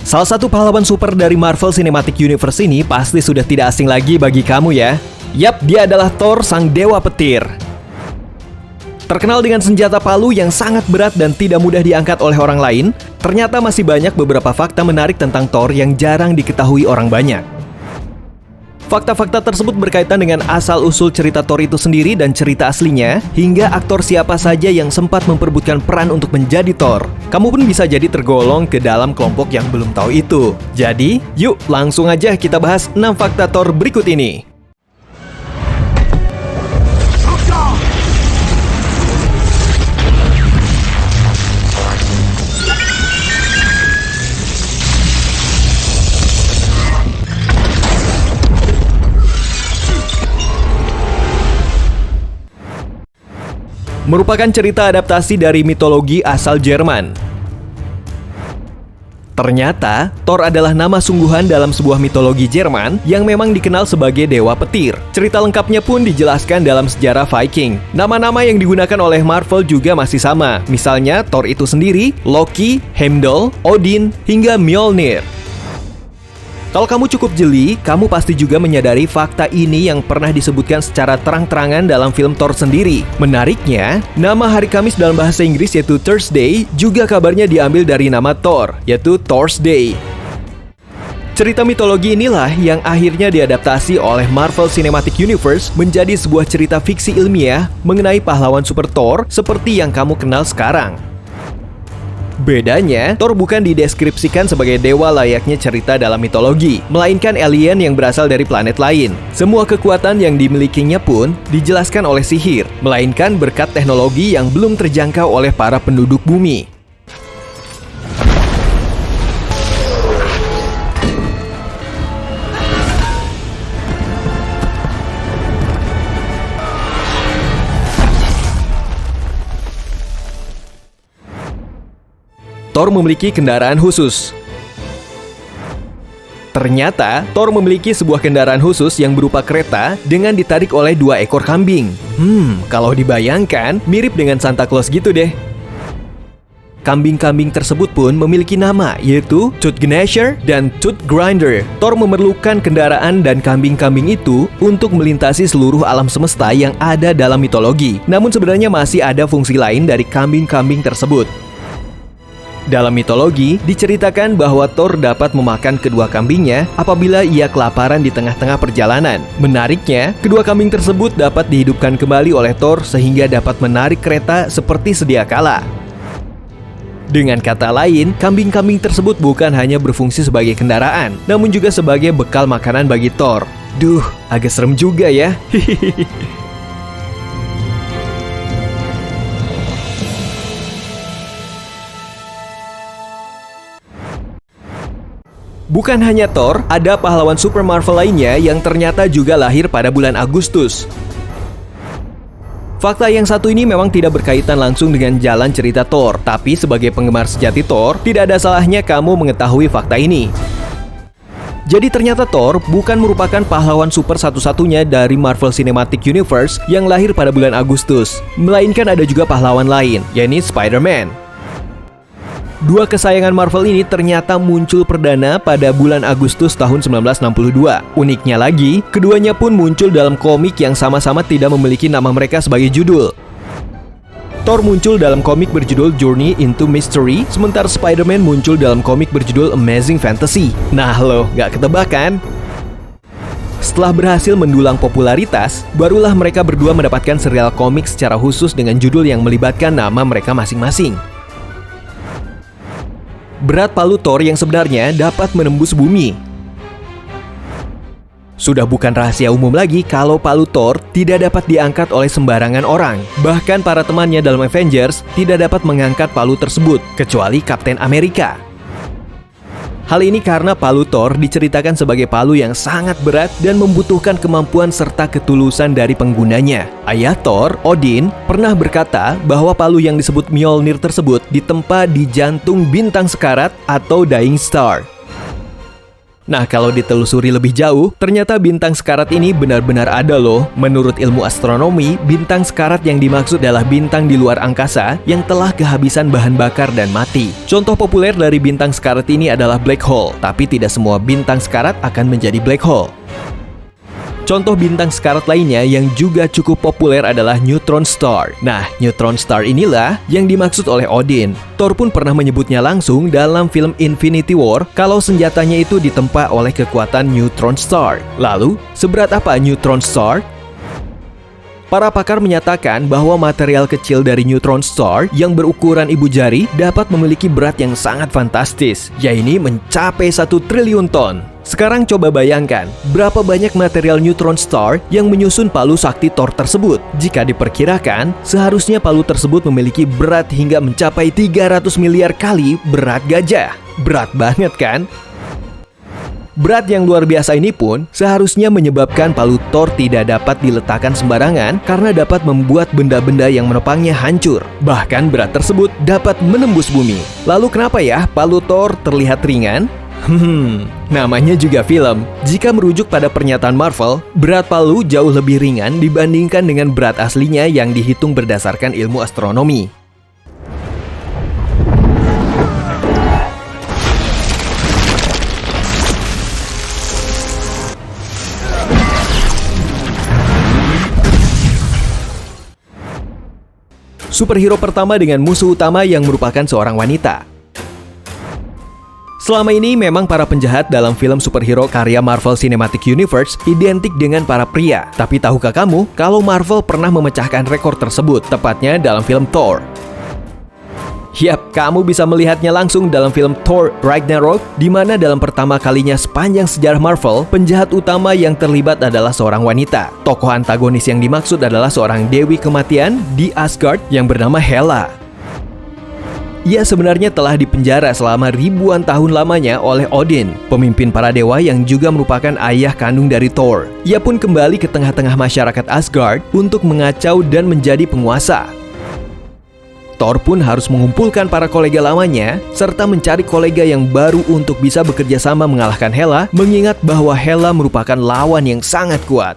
Salah satu pahlawan super dari Marvel Cinematic Universe ini pasti sudah tidak asing lagi bagi kamu ya. Yap, dia adalah Thor, sang dewa petir. Terkenal dengan senjata palu yang sangat berat dan tidak mudah diangkat oleh orang lain, ternyata masih banyak beberapa fakta menarik tentang Thor yang jarang diketahui orang banyak. Fakta-fakta tersebut berkaitan dengan asal-usul cerita Thor itu sendiri dan cerita aslinya, hingga aktor siapa saja yang sempat memperebutkan peran untuk menjadi Thor. Kamu pun bisa jadi tergolong ke dalam kelompok yang belum tahu itu. Jadi, yuk langsung aja kita bahas 6 fakta Thor berikut ini. Merupakan cerita adaptasi dari mitologi asal Jerman. Ternyata, Thor adalah nama sungguhan dalam sebuah mitologi Jerman yang memang dikenal sebagai dewa petir. Cerita lengkapnya pun dijelaskan dalam sejarah Viking. Nama-nama yang digunakan oleh Marvel juga masih sama. Misalnya, Thor itu sendiri, Loki, Heimdall, Odin, hingga Mjolnir. Kalau kamu cukup jeli, kamu pasti juga menyadari fakta ini yang pernah disebutkan secara terang-terangan dalam film Thor sendiri. Menariknya, nama hari Kamis dalam bahasa Inggris yaitu Thursday juga kabarnya diambil dari nama Thor, yaitu Thor's Day. Cerita mitologi inilah yang akhirnya diadaptasi oleh Marvel Cinematic Universe menjadi sebuah cerita fiksi ilmiah mengenai pahlawan super Thor seperti yang kamu kenal sekarang. Bedanya, Thor bukan dideskripsikan sebagai dewa layaknya cerita dalam mitologi, melainkan alien yang berasal dari planet lain. Semua kekuatan yang dimilikinya pun dijelaskan oleh sihir, melainkan berkat teknologi yang belum terjangkau oleh para penduduk bumi. Thor memiliki kendaraan khusus. Ternyata, Thor memiliki sebuah kendaraan khusus yang berupa kereta dengan ditarik oleh 2 ekor kambing. Kalau dibayangkan, mirip dengan Santa Claus gitu deh. Kambing-kambing tersebut pun memiliki nama, yaitu Toothgnasher dan Toothgrinder. Thor memerlukan kendaraan dan kambing-kambing itu untuk melintasi seluruh alam semesta yang ada dalam mitologi. Namun sebenarnya masih ada fungsi lain dari kambing-kambing tersebut. Dalam mitologi, diceritakan bahwa Thor dapat memakan kedua kambingnya apabila ia kelaparan di tengah-tengah perjalanan. Menariknya, kedua kambing tersebut dapat dihidupkan kembali oleh Thor sehingga dapat menarik kereta seperti sedia kala. Dengan kata lain, kambing-kambing tersebut bukan hanya berfungsi sebagai kendaraan, namun juga sebagai bekal makanan bagi Thor. Duh, agak serem juga ya. Bukan hanya Thor, ada pahlawan super Marvel lainnya yang ternyata juga lahir pada bulan Agustus. Fakta yang satu ini memang tidak berkaitan langsung dengan jalan cerita Thor, tapi sebagai penggemar sejati Thor, tidak ada salahnya kamu mengetahui fakta ini. Jadi ternyata Thor bukan merupakan pahlawan super satu-satunya dari Marvel Cinematic Universe yang lahir pada bulan Agustus, melainkan ada juga pahlawan lain, yaitu Spider-Man. Dua kesayangan Marvel ini ternyata muncul perdana pada bulan Agustus tahun 1962. Uniknya lagi, keduanya pun muncul dalam komik yang sama-sama tidak memiliki nama mereka sebagai judul. Thor muncul dalam komik berjudul Journey into Mystery, sementara Spider-Man muncul dalam komik berjudul Amazing Fantasy. Nah loh, gak ketebak kan? Setelah berhasil mendulang popularitas, barulah mereka berdua mendapatkan serial komik secara khusus dengan judul yang melibatkan nama mereka masing-masing. Berat palu Thor yang sebenarnya dapat menembus bumi. Sudah bukan rahasia umum lagi kalau palu Thor tidak dapat diangkat oleh sembarangan orang. Bahkan para temannya dalam Avengers tidak dapat mengangkat palu tersebut, kecuali Kapten Amerika. Hal ini karena palu Thor diceritakan sebagai palu yang sangat berat dan membutuhkan kemampuan serta ketulusan dari penggunanya. Ayah Thor, Odin, pernah berkata bahwa palu yang disebut Mjolnir tersebut ditempa di jantung bintang sekarat atau Dying Star. Nah, kalau ditelusuri lebih jauh, ternyata bintang sekarat ini benar-benar ada loh. Menurut ilmu astronomi, bintang sekarat yang dimaksud adalah bintang di luar angkasa yang telah kehabisan bahan bakar dan mati. Contoh populer dari bintang sekarat ini adalah black hole, tapi tidak semua bintang sekarat akan menjadi black hole. Contoh bintang sekarat lainnya yang juga cukup populer adalah neutron star. Nah, neutron star inilah yang dimaksud oleh Odin. Thor pun pernah menyebutnya langsung dalam film Infinity War kalau senjatanya itu ditempa oleh kekuatan neutron star. Lalu, seberat apa neutron star? Para pakar menyatakan bahwa material kecil dari neutron star yang berukuran ibu jari dapat memiliki berat yang sangat fantastis, yaitu mencapai 1 triliun ton. Sekarang coba bayangkan, berapa banyak material neutron star yang menyusun palu sakti Thor tersebut? Jika diperkirakan, seharusnya palu tersebut memiliki berat hingga mencapai 300 miliar kali berat gajah. Berat banget kan? Berat yang luar biasa ini pun seharusnya menyebabkan palu Thor tidak dapat diletakkan sembarangan karena dapat membuat benda-benda yang menopangnya hancur. Bahkan berat tersebut dapat menembus bumi. Lalu kenapa ya palu Thor terlihat ringan? Namanya juga film. Jika merujuk pada pernyataan Marvel, berat palu jauh lebih ringan dibandingkan dengan berat aslinya yang dihitung berdasarkan ilmu astronomi. Superhero pertama dengan musuh utama yang merupakan seorang wanita. Selama ini memang para penjahat dalam film superhero karya Marvel Cinematic Universe identik dengan para pria. Tapi tahukah kamu kalau Marvel pernah memecahkan rekor tersebut, tepatnya dalam film Thor? Yap, kamu bisa melihatnya langsung dalam film Thor Ragnarok, di mana dalam pertama kalinya sepanjang sejarah Marvel, penjahat utama yang terlibat adalah seorang wanita. Tokoh antagonis yang dimaksud adalah seorang dewi kematian di Asgard yang bernama Hela. Ia sebenarnya telah dipenjara selama ribuan tahun lamanya oleh Odin, pemimpin para dewa yang juga merupakan ayah kandung dari Thor. Ia pun kembali ke tengah-tengah masyarakat Asgard untuk mengacau dan menjadi penguasa. Thor pun harus mengumpulkan para kolega lamanya, serta mencari kolega yang baru untuk bisa bekerja sama mengalahkan Hela, mengingat bahwa Hela merupakan lawan yang sangat kuat.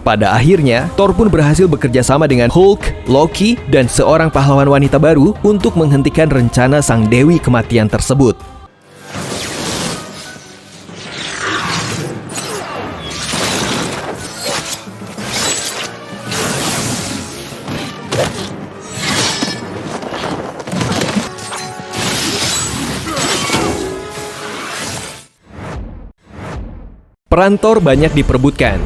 Pada akhirnya, Thor pun berhasil bekerja sama dengan Hulk, Loki, dan seorang pahlawan wanita baru untuk menghentikan rencana sang dewi kematian tersebut. Peran Thor banyak diperebutkan.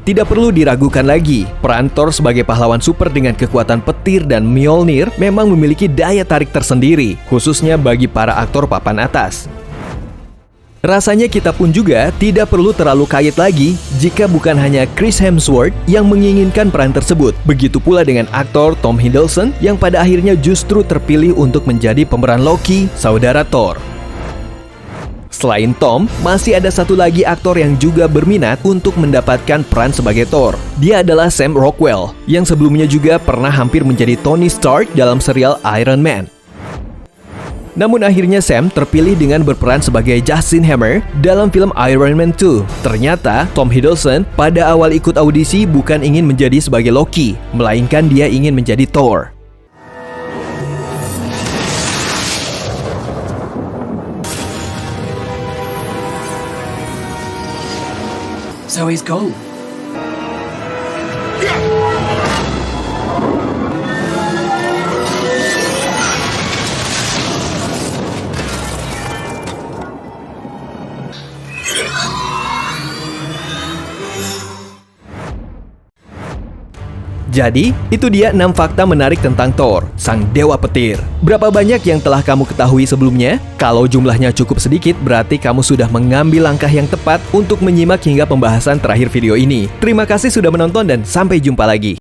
Tidak perlu diragukan lagi, peran Thor sebagai pahlawan super dengan kekuatan petir dan Mjolnir memang memiliki daya tarik tersendiri, khususnya bagi para aktor papan atas. Rasanya kita pun juga tidak perlu terlalu kaget lagi jika bukan hanya Chris Hemsworth yang menginginkan peran tersebut. Begitu pula dengan aktor Tom Hiddleston yang pada akhirnya justru terpilih untuk menjadi pemeran Loki, saudara Thor. Selain Tom, masih ada satu lagi aktor yang juga berminat untuk mendapatkan peran sebagai Thor. Dia adalah Sam Rockwell, yang sebelumnya juga pernah hampir menjadi Tony Stark dalam serial Iron Man. Namun akhirnya Sam terpilih dengan berperan sebagai Justin Hammer dalam film Iron Man 2. Ternyata Tom Hiddleston pada awal ikut audisi bukan ingin menjadi sebagai Loki, melainkan dia ingin menjadi Thor. So he's gone. Jadi, itu dia 6 fakta menarik tentang Thor, sang dewa petir. Berapa banyak yang telah kamu ketahui sebelumnya? Kalau jumlahnya cukup sedikit, berarti kamu sudah mengambil langkah yang tepat untuk menyimak hingga pembahasan terakhir video ini. Terima kasih sudah menonton dan sampai jumpa lagi.